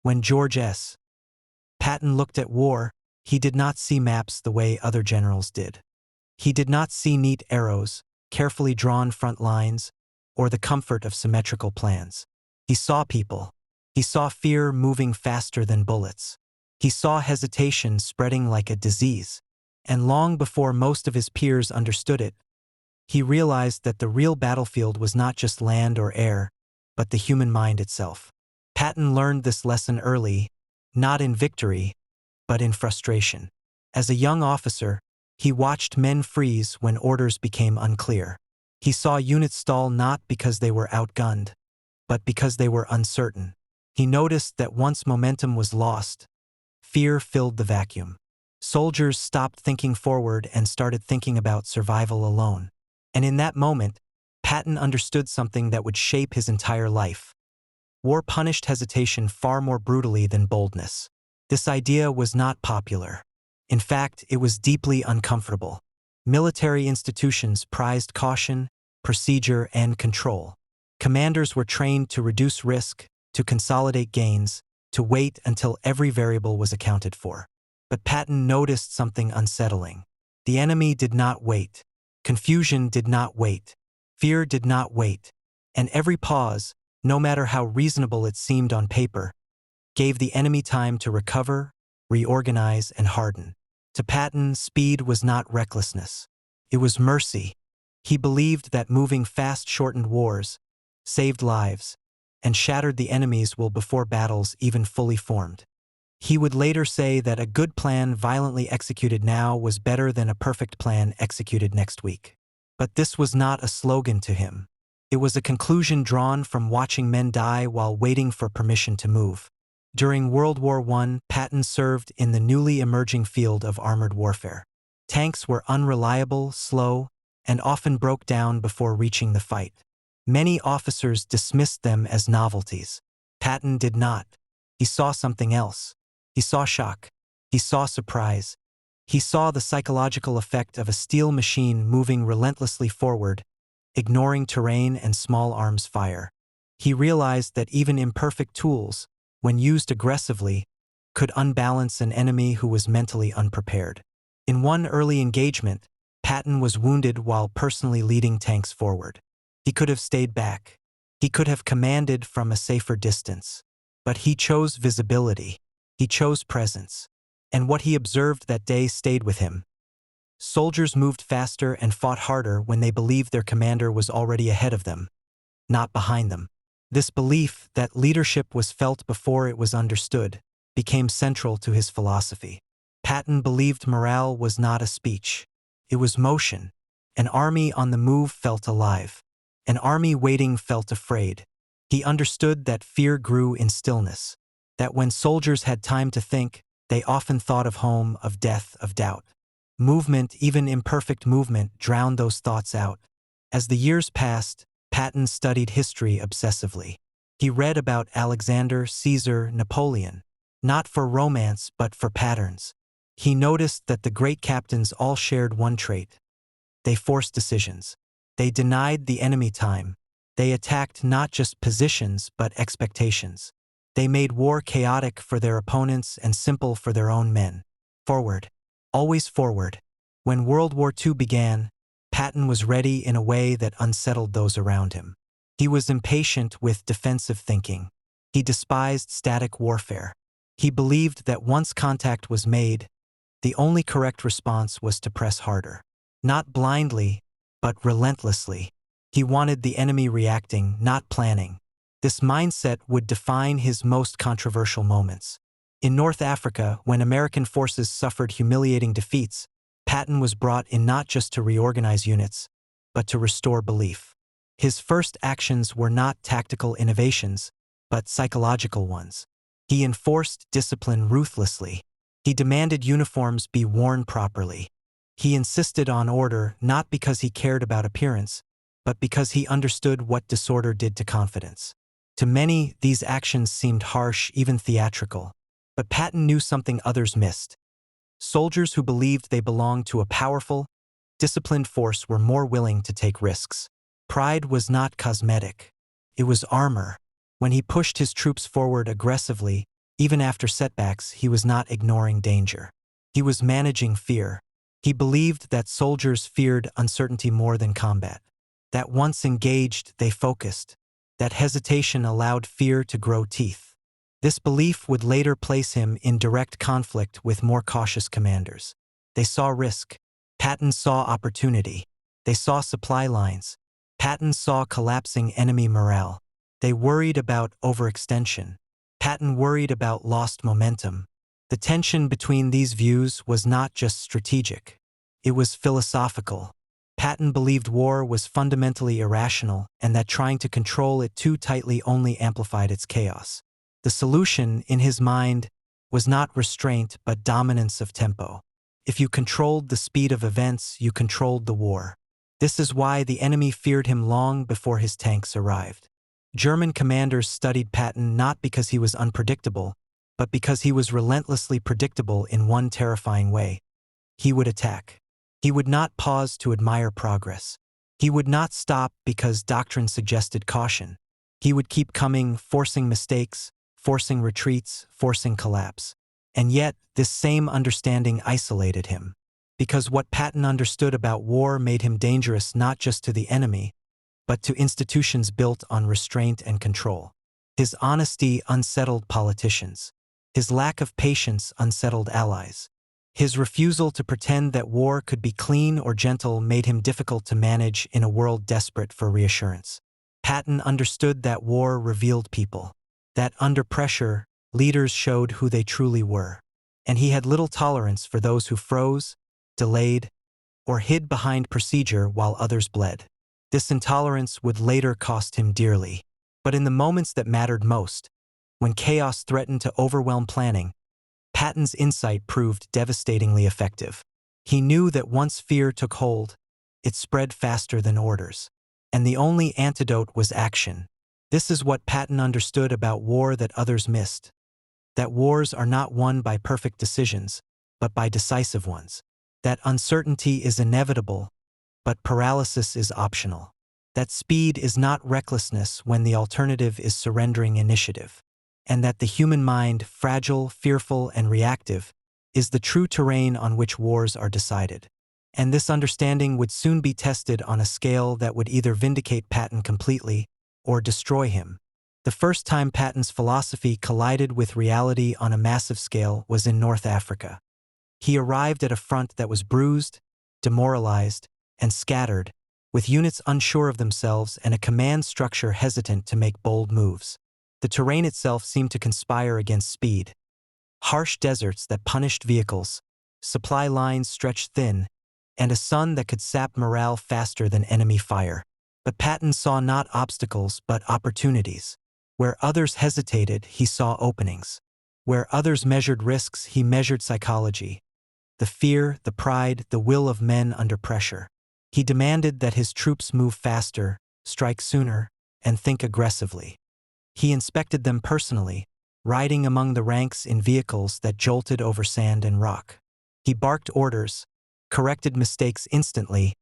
When George S. Patton looked at war, he did not see maps the way other generals did. He did not see neat arrows, carefully drawn front lines, or the comfort of symmetrical plans. He saw people. He saw fear moving faster than bullets. He saw hesitation spreading like a disease. And long before most of his peers understood it, he realized that the real battlefield was not just land or air, but the human mind itself. Patton learned this lesson early, not in victory, but in frustration. As a young officer, he watched men freeze when orders became unclear. He saw units stall not because they were outgunned, but because they were uncertain. He noticed that once momentum was lost, fear filled the vacuum. Soldiers stopped thinking forward and started thinking about survival alone. And in that moment, Patton understood something that would shape his entire life. War punished hesitation far more brutally than boldness. This idea was not popular. In fact, it was deeply uncomfortable. Military institutions prized caution, procedure, and control. Commanders were trained to reduce risk, to consolidate gains, to wait until every variable was accounted for. But Patton noticed something unsettling. The enemy did not wait. Confusion did not wait. Fear did not wait. And every pause, no matter how reasonable it seemed on paper, gave the enemy time to recover, reorganize, and harden. To Patton, speed was not recklessness. It was mercy. He believed that moving fast shortened wars, saved lives, and shattered the enemy's will before battles even fully formed. He would later say that a good plan violently executed now was better than a perfect plan executed next week. But this was not a slogan to him. It was a conclusion drawn from watching men die while waiting for permission to move. During World War I, Patton served in the newly emerging field of armored warfare. Tanks were unreliable, slow, and often broke down before reaching the fight. Many officers dismissed them as novelties. Patton did not. He saw something else. He saw shock. He saw surprise. He saw the psychological effect of a steel machine moving relentlessly forward, ignoring terrain and small arms fire. He realized that even imperfect tools, when used aggressively, could unbalance an enemy who was mentally unprepared. In one early engagement, Patton was wounded while personally leading tanks forward. He could have stayed back. He could have commanded from a safer distance. But he chose visibility. He chose presence. And what he observed that day stayed with him. Soldiers moved faster and fought harder when they believed their commander was already ahead of them, not behind them. This belief that leadership was felt before it was understood became central to his philosophy. Patton believed morale was not a speech. It was motion. An army on the move felt alive. An army waiting felt afraid. He understood that fear grew in stillness, that when soldiers had time to think, they often thought of home, of death, of doubt. Movement, even imperfect movement, drowned those thoughts out. As the years passed, Patton studied history obsessively. He read about Alexander, Caesar, Napoleon, not for romance but for patterns. He noticed that the great captains all shared one trait. They forced decisions. They denied the enemy time. They attacked not just positions but expectations. They made war chaotic for their opponents and simple for their own men. Forward. Always forward. When World War II began, Patton was ready in a way that unsettled those around him. He was impatient with defensive thinking. He despised static warfare. He believed that once contact was made, the only correct response was to press harder. Not blindly, but relentlessly. He wanted the enemy reacting, not planning. This mindset would define his most controversial moments. In North Africa, when American forces suffered humiliating defeats, Patton was brought in not just to reorganize units, but to restore belief. His first actions were not tactical innovations, but psychological ones. He enforced discipline ruthlessly. He demanded uniforms be worn properly. He insisted on order not because he cared about appearance, but because he understood what disorder did to confidence. To many, these actions seemed harsh, even theatrical. But Patton knew something others missed. Soldiers who believed they belonged to a powerful, disciplined force were more willing to take risks. Pride was not cosmetic. It was armor. When he pushed his troops forward aggressively, Even after setbacks, he was not ignoring danger. He was managing fear. He believed that soldiers feared uncertainty more than combat. That once engaged, they focused. That hesitation allowed fear to grow teeth. This belief would later place him in direct conflict with more cautious commanders. They saw risk. Patton saw opportunity. They saw supply lines. Patton saw collapsing enemy morale. They worried about overextension. Patton worried about lost momentum. The tension between these views was not just strategic. It was philosophical. Patton believed war was fundamentally irrational and that trying to control it too tightly only amplified its chaos. The solution, in his mind, was not restraint but dominance of tempo. If you controlled the speed of events, you controlled the war. This is why the enemy feared him long before his tanks arrived. German commanders studied Patton not because he was unpredictable, but because he was relentlessly predictable in one terrifying way. He would attack. He would not pause to admire progress. He would not stop because doctrine suggested caution. He would keep coming, forcing mistakes, forcing retreats, forcing collapse. And yet, this same understanding isolated him. Because what Patton understood about war made him dangerous not just to the enemy, but to institutions built on restraint and control. His honesty unsettled politicians. His lack of patience unsettled allies. His refusal to pretend that war could be clean or gentle made him difficult to manage in a world desperate for reassurance. Patton understood that war revealed people. That under pressure, leaders showed who they truly were. And he had little tolerance for those who froze, delayed, or hid behind procedure while others bled. This intolerance would later cost him dearly. But in the moments that mattered most, when chaos threatened to overwhelm planning, Patton's insight proved devastatingly effective. He knew that once fear took hold, it spread faster than orders. And the only antidote was action. This is what Patton understood about war that others missed. That wars are not won by perfect decisions, but by decisive ones. That uncertainty is inevitable, but paralysis is optional. That speed is not recklessness when the alternative is surrendering initiative. And that the human mind, fragile, fearful, and reactive, is the true terrain on which wars are decided. And this understanding would soon be tested on a scale that would either vindicate Patton completely or destroy him. The first time Patton's philosophy collided with reality on a massive scale was in North Africa. He arrived at a front that was bruised, demoralized, and scattered, with units unsure of themselves and a command structure hesitant to make bold moves. The terrain itself seemed to conspire against speed. Harsh deserts that punished vehicles, supply lines stretched thin, and a sun that could sap morale faster than enemy fire. But Patton saw not obstacles but opportunities. Where others hesitated, he saw openings. Where others measured risks, he measured psychology. The fear, the pride, the will of men under pressure. He demanded that his troops move faster, strike sooner, and think aggressively. He inspected them personally, riding among the ranks in vehicles that jolted over sand and rock. He barked orders, corrected mistakes instantly,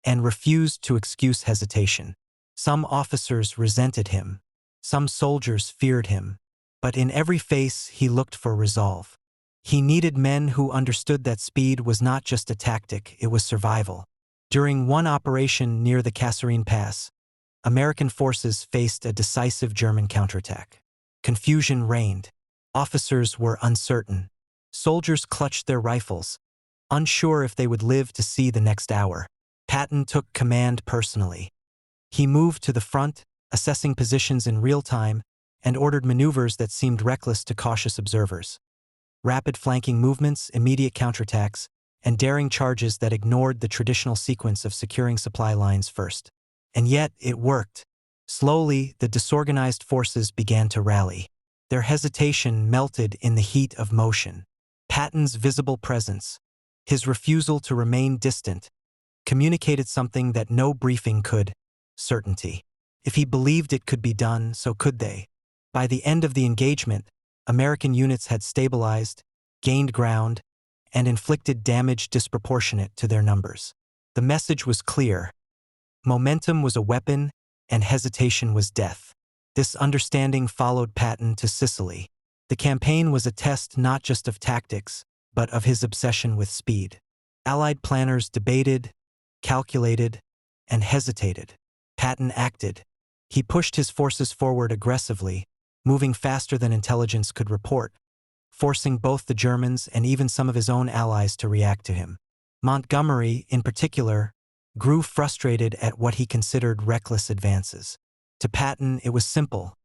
and refused to excuse hesitation. Some officers resented him. Some soldiers feared him. But in every face he looked for resolve. He needed men who understood that speed was not just a tactic, it was survival. During one operation near the Kasserine Pass, American forces faced a decisive German counterattack. Confusion reigned. Officers were uncertain. Soldiers clutched their rifles, unsure if they would live to see the next hour. Patton took command personally. He moved to the front, assessing positions in real time, and ordered maneuvers that seemed reckless to cautious observers. Rapid flanking movements, immediate counterattacks, and daring charges that ignored the traditional sequence of securing supply lines first. And yet, it worked. Slowly, the disorganized forces began to rally. Their hesitation melted in the heat of motion. Patton's visible presence, his refusal to remain distant, communicated something that no briefing could: certainty. If he believed it could be done, so could they. By the end of the engagement, American units had stabilized, gained ground, and inflicted damage disproportionate to their numbers. The message was clear. Momentum was a weapon, and hesitation was death. This understanding followed Patton to Sicily. The campaign was a test not just of tactics, but of his obsession with speed. Allied planners debated, calculated, and hesitated. Patton acted. He pushed his forces forward aggressively, moving faster than intelligence could report, forcing both the Germans and even some of his own allies to react to him. Montgomery, in particular, grew frustrated at what he considered reckless advances. To Patton, it was simple.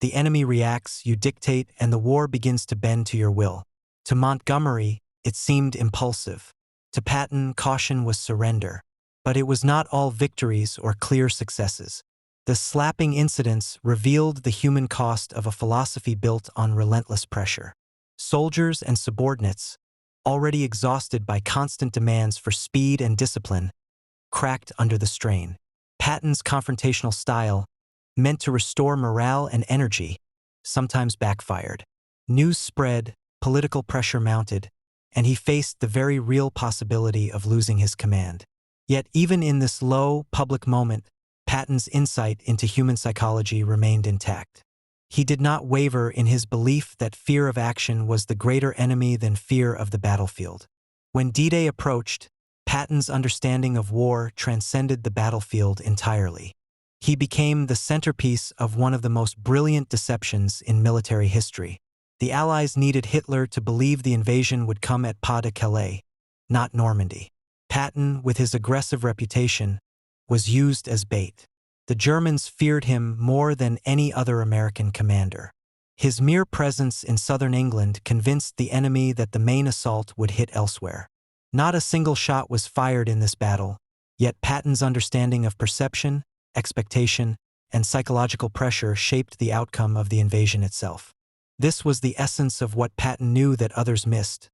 The enemy reacts, you dictate, and the war begins to bend to your will. To Montgomery, it seemed impulsive. To Patton, caution was surrender. But it was not all victories or clear successes. The slapping incidents revealed the human cost of a philosophy built on relentless pressure. Soldiers and subordinates, already exhausted by constant demands for speed and discipline, cracked under the strain. Patton's confrontational style, meant to restore morale and energy, sometimes backfired. News spread, political pressure mounted, and he faced the very real possibility of losing his command. Yet even in this low, public moment, Patton's insight into human psychology remained intact. He did not waver in his belief that fear of action was the greater enemy than fear of the battlefield. When D-Day approached, Patton's understanding of war transcended the battlefield entirely. He became the centerpiece of one of the most brilliant deceptions in military history. The Allies needed Hitler to believe the invasion would come at Pas de Calais, not Normandy. Patton, with his aggressive reputation, was used as bait. The Germans feared him more than any other American commander. His mere presence in southern England convinced the enemy that the main assault would hit elsewhere. Not a single shot was fired in this battle, yet Patton's understanding of perception, expectation, and psychological pressure shaped the outcome of the invasion itself. This was the essence of what Patton knew that others missed.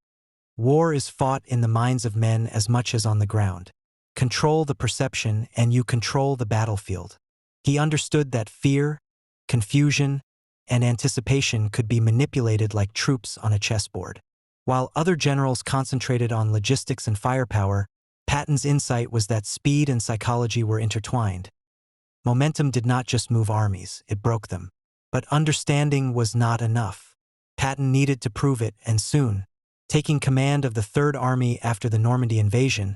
War is fought in the minds of men as much as on the ground. Control the perception and you control the battlefield. He understood that fear, confusion, and anticipation could be manipulated like troops on a chessboard. While other generals concentrated on logistics and firepower, Patton's insight was that speed and psychology were intertwined. Momentum did not just move armies, it broke them. But understanding was not enough. Patton needed to prove it, and soon, taking command of the Third Army after the Normandy invasion,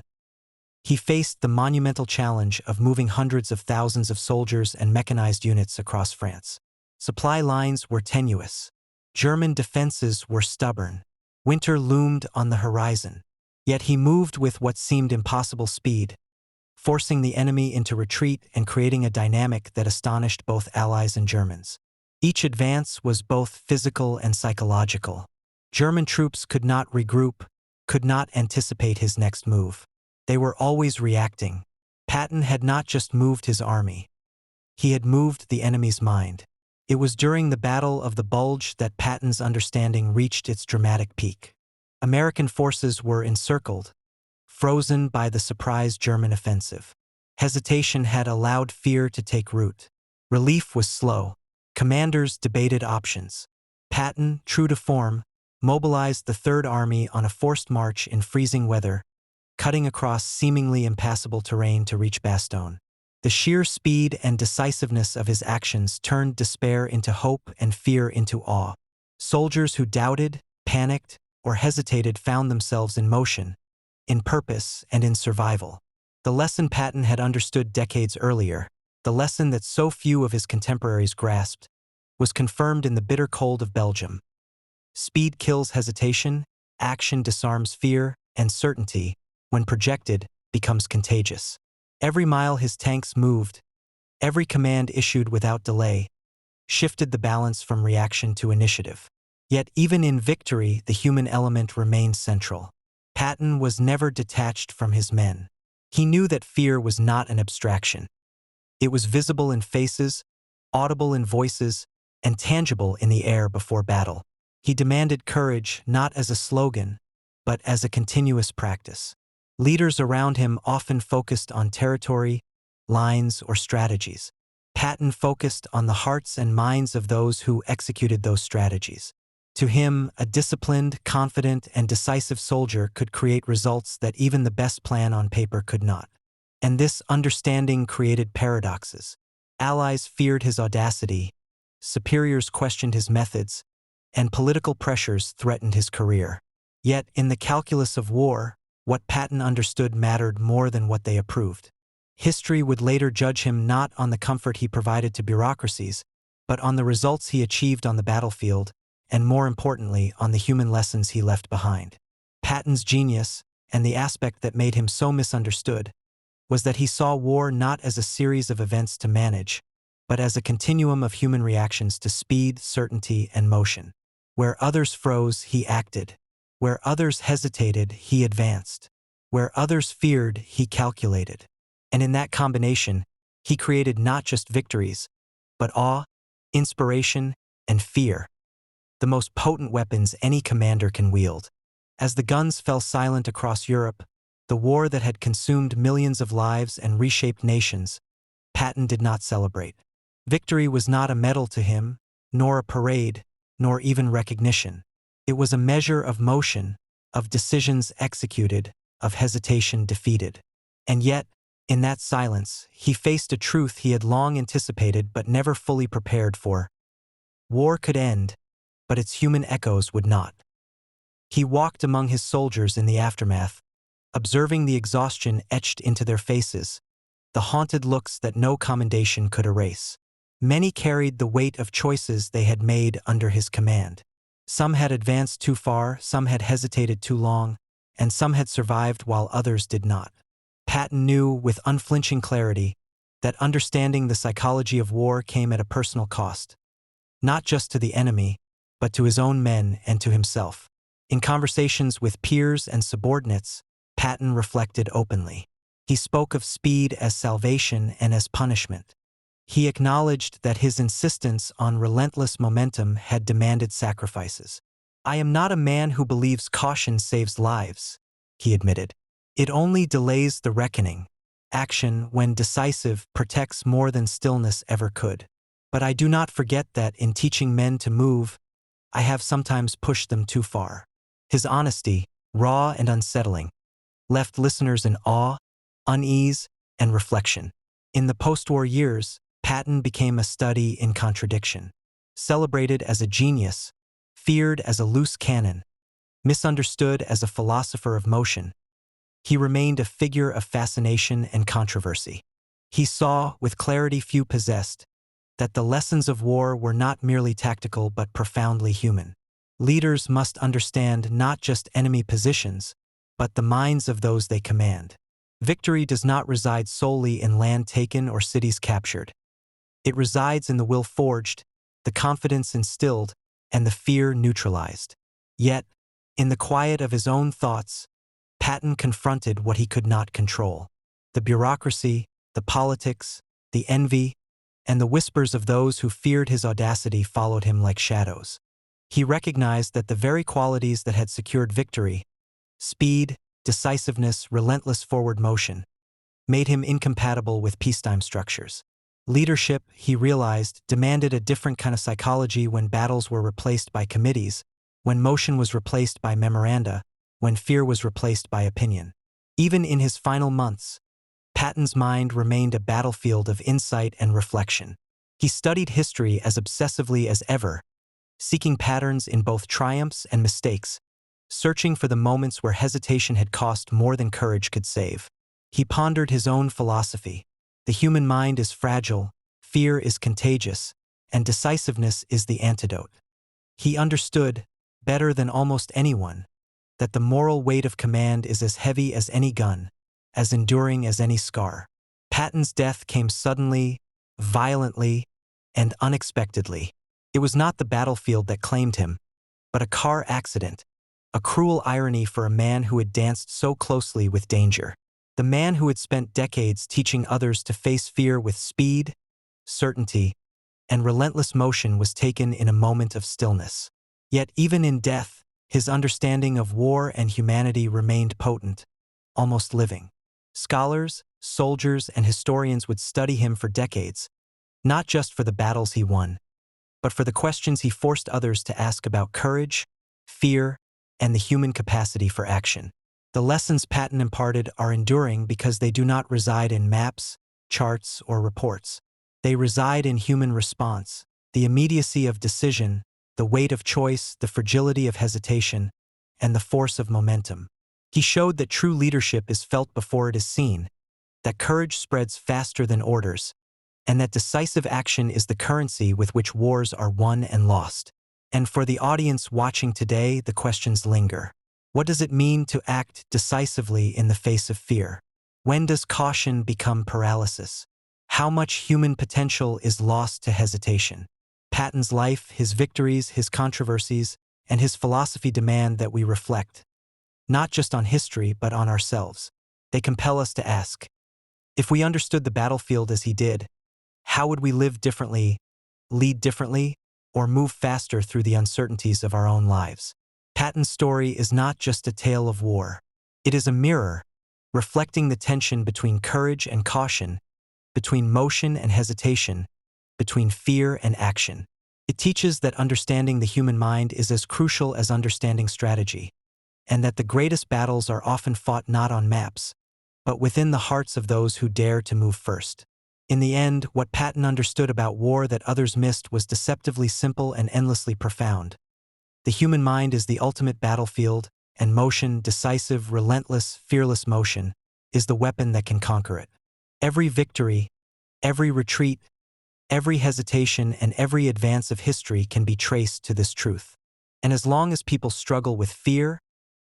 he faced the monumental challenge of moving hundreds of thousands of soldiers and mechanized units across France. Supply lines were tenuous. German defenses were stubborn. Winter loomed on the horizon. Yet he moved with what seemed impossible speed, forcing the enemy into retreat and creating a dynamic that astonished both Allies and Germans. Each advance was both physical and psychological. German troops could not regroup, could not anticipate his next move. They were always reacting. Patton had not just moved his army. He had moved the enemy's mind. It was during the Battle of the Bulge that Patton's understanding reached its dramatic peak. American forces were encircled, frozen by the surprise German offensive. Hesitation had allowed fear to take root. Relief was slow. Commanders debated options. Patton, true to form, mobilized the Third Army on a forced march in freezing weather, cutting across seemingly impassable terrain to reach Bastogne. The sheer speed and decisiveness of his actions turned despair into hope and fear into awe. Soldiers who doubted, panicked, or hesitated found themselves in motion, in purpose, and in survival. The lesson Patton had understood decades earlier, the lesson that so few of his contemporaries grasped, was confirmed in the bitter cold of Belgium. Speed kills hesitation, action disarms fear, and certainty, when projected, becomes contagious. Every mile his tanks moved, every command issued without delay, shifted the balance from reaction to initiative. Yet even in victory, the human element remained central. Patton was never detached from his men. He knew that fear was not an abstraction. It was visible in faces, audible in voices, and tangible in the air before battle. He demanded courage not as a slogan, but as a continuous practice. Leaders around him often focused on territory, lines, or strategies. Patton focused on the hearts and minds of those who executed those strategies. To him, a disciplined, confident, and decisive soldier could create results that even the best plan on paper could not. And this understanding created paradoxes. Allies feared his audacity, superiors questioned his methods, and political pressures threatened his career. Yet, in the calculus of war, what Patton understood mattered more than what they approved. History would later judge him not on the comfort he provided to bureaucracies, but on the results he achieved on the battlefield, and more importantly, on the human lessons he left behind. Patton's genius, and the aspect that made him so misunderstood, was that he saw war not as a series of events to manage, but as a continuum of human reactions to speed, certainty, and motion. Where others froze, he acted. Where others hesitated, he advanced. Where others feared, he calculated. And in that combination, he created not just victories, but awe, inspiration, and fear, the most potent weapons any commander can wield. As the guns fell silent across Europe, the war that had consumed millions of lives and reshaped nations, Patton did not celebrate. Victory was not a medal to him, nor a parade, nor even recognition. It was a measure of motion, of decisions executed, of hesitation defeated. And yet, in that silence, he faced a truth he had long anticipated but never fully prepared for. War could end, but its human echoes would not. He walked among his soldiers in the aftermath, observing the exhaustion etched into their faces, the haunted looks that no commendation could erase. Many carried the weight of choices they had made under his command. Some had advanced too far, some had hesitated too long, and some had survived while others did not. Patton knew with unflinching clarity that understanding the psychology of war came at a personal cost, not just to the enemy, but to his own men and to himself. In conversations with peers and subordinates, Patton reflected openly. He spoke of speed as salvation and as punishment. He acknowledged that his insistence on relentless momentum had demanded sacrifices. "I am not a man who believes caution saves lives," he admitted. "It only delays the reckoning. Action, when decisive, protects more than stillness ever could. But I do not forget that, in teaching men to move, I have sometimes pushed them too far." His honesty, raw and unsettling, left listeners in awe, unease, and reflection. In the post-war years, Patton became a study in contradiction. Celebrated as a genius, feared as a loose cannon, misunderstood as a philosopher of motion, he remained a figure of fascination and controversy. He saw, with clarity few possessed, that the lessons of war were not merely tactical but profoundly human. Leaders must understand not just enemy positions, but the minds of those they command. Victory does not reside solely in land taken or cities captured. It resides in the will forged, the confidence instilled, and the fear neutralized. Yet, in the quiet of his own thoughts, Patton confronted what he could not control: the bureaucracy, the politics, the envy, and the whispers of those who feared his audacity followed him like shadows. He recognized that the very qualities that had secured victory, speed, decisiveness, relentless forward motion, made him incompatible with peacetime structures. Leadership, he realized, demanded a different kind of psychology when battles were replaced by committees, when motion was replaced by memoranda, when fear was replaced by opinion. Even in his final months, Patton's mind remained a battlefield of insight and reflection. He studied history as obsessively as ever, seeking patterns in both triumphs and mistakes, searching for the moments where hesitation had cost more than courage could save. He pondered his own philosophy. The human mind is fragile, fear is contagious, and decisiveness is the antidote. He understood, better than almost anyone, that the moral weight of command is as heavy as any gun, as enduring as any scar. Patton's death came suddenly, violently, and unexpectedly. It was not the battlefield that claimed him, but a car accident, a cruel irony for a man who had danced so closely with danger. The man who had spent decades teaching others to face fear with speed, certainty, and relentless motion was taken in a moment of stillness. Yet even in death, his understanding of war and humanity remained potent, almost living. Scholars, soldiers, and historians would study him for decades, not just for the battles he won, but for the questions he forced others to ask about courage, fear, and the human capacity for action. The lessons Patton imparted are enduring because they do not reside in maps, charts, or reports. They reside in human response, the immediacy of decision, the weight of choice, the fragility of hesitation, and the force of momentum. He showed that true leadership is felt before it is seen, that courage spreads faster than orders, and that decisive action is the currency with which wars are won and lost. And for the audience watching today, the questions linger. What does it mean to act decisively in the face of fear? When does caution become paralysis? How much human potential is lost to hesitation? Patton's life, his victories, his controversies, and his philosophy demand that we reflect, not just on history, but on ourselves. They compel us to ask, if we understood the battlefield as he did, how would we live differently, lead differently, or move faster through the uncertainties of our own lives? Patton's story is not just a tale of war. It is a mirror, reflecting the tension between courage and caution, between motion and hesitation, between fear and action. It teaches that understanding the human mind is as crucial as understanding strategy, and that the greatest battles are often fought not on maps, but within the hearts of those who dare to move first. In the end, what Patton understood about war that others missed was deceptively simple and endlessly profound. The human mind is the ultimate battlefield, and motion, decisive, relentless, fearless motion, is the weapon that can conquer it. Every victory, every retreat, every hesitation, and every advance of history can be traced to this truth. And as long as people struggle with fear,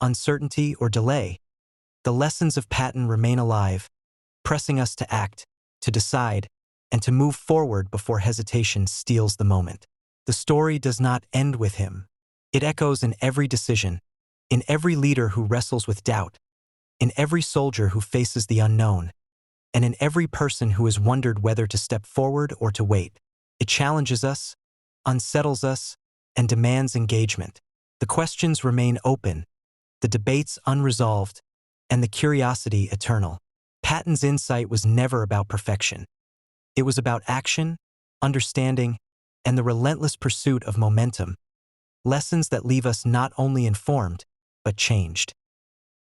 uncertainty, or delay, the lessons of Patton remain alive, pressing us to act, to decide, and to move forward before hesitation steals the moment. The story does not end with him. It echoes in every decision, in every leader who wrestles with doubt, in every soldier who faces the unknown, and in every person who has wondered whether to step forward or to wait. It challenges us, unsettles us, and demands engagement. The questions remain open, the debates unresolved, and the curiosity eternal. Patton's insight was never about perfection. It was about action, understanding, and the relentless pursuit of momentum, lessons that leave us not only informed, but changed.